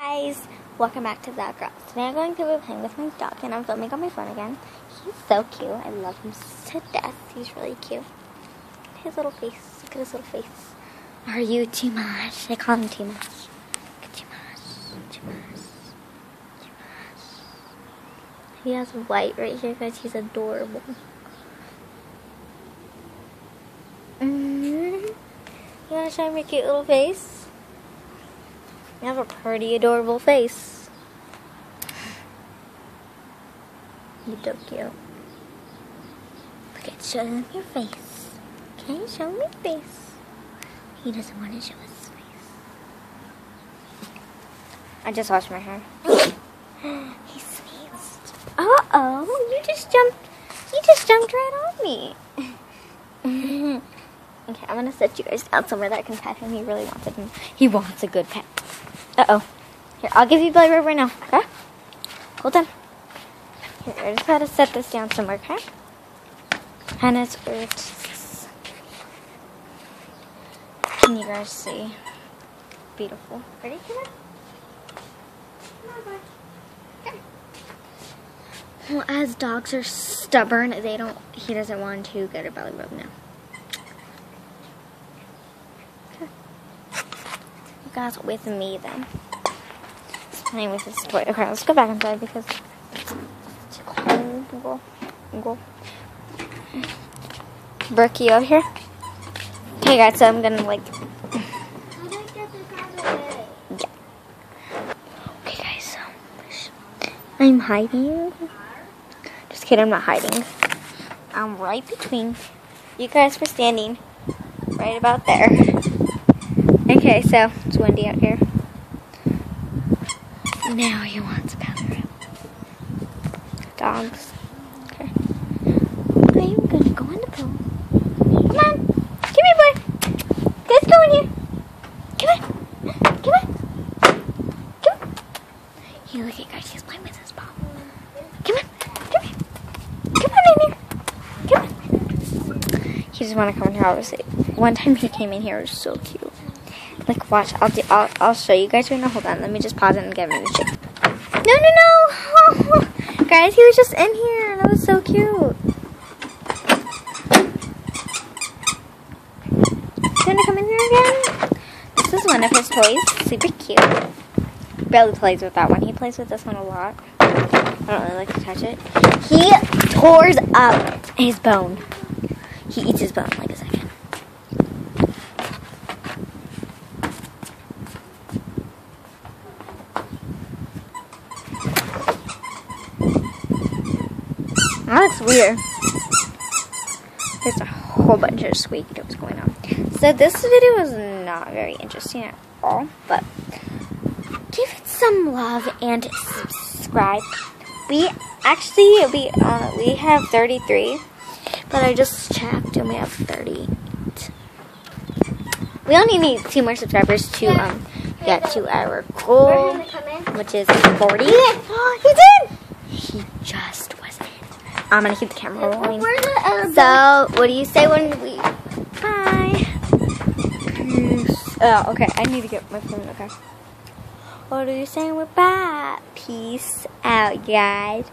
Guys, welcome back to That Girl. Today I'm going to be playing with my dog and I'm filming on my phone again. He's so cute. I love him to death. He's really cute. Look at his little face. Look at his little face. Are you too much? I call him too much. Too much. Too much. Too much. He has white right here, guys. He's adorable. You want to show me your cute little face? You have a pretty adorable face. You're so cute. Okay, show them your face. Okay, show them your face. He doesn't want to show his face. I just washed my hair. He sneezed. Uh-oh, you just jumped right on me. Okay, I'm gonna set you guys down somewhere that I can pet him. He really wants it. He wants a good pet. Uh-oh. Here, I'll give you belly rub right now, okay? Hold on. Here, I just gotta set this down somewhere, okay? And it's earth. Can you guys see? Beautiful. Ready? Come on. Come on. Well, as dogs are stubborn, he doesn't want to get a belly rub now. Guys with me then. He's playing with his toy. Okay, let's go back inside because it's cold. Go. Berkey out here. Okay guys, so I'm gonna yeah. Okay guys, so I'm hiding. Just kidding, I'm not hiding. I'm right between you guys were standing right about there. Okay, so it's windy out here. Now he wants a belly rub. Dogs. Okay. I'm gonna go in the pool. Come on. Come here, boy. Let's go in here. Come on. Come on. Come on. Here, look at guys. He's playing with his ball. Come on. Come here. Come on in here. Come on. He just want to come in here, obviously. One time he came in here, it was so cute. Like, watch, I'll show you guys right now. Hold on, let me just pause it and get him in the shake. No. Guys, he was just in here. That was so cute. He's gonna come in here again. This is one of his toys. Super cute. Barely plays with that one. He plays with this one a lot. I don't really like to touch it. He tears up his bone. He eats his bone like a second. That looks weird. There's a whole bunch of squeaking going on. So this video is not very interesting at all, but give it some love and subscribe. We have 33, but I just checked and we have 30. We only need 2 more subscribers to get to our goal, which is 40. He did. He just was in. I'm gonna keep the camera rolling. So, what do you say when we bye? Peace. Oh, okay. I need to get my phone. Okay. What do you say when we're bye? Peace out, guys.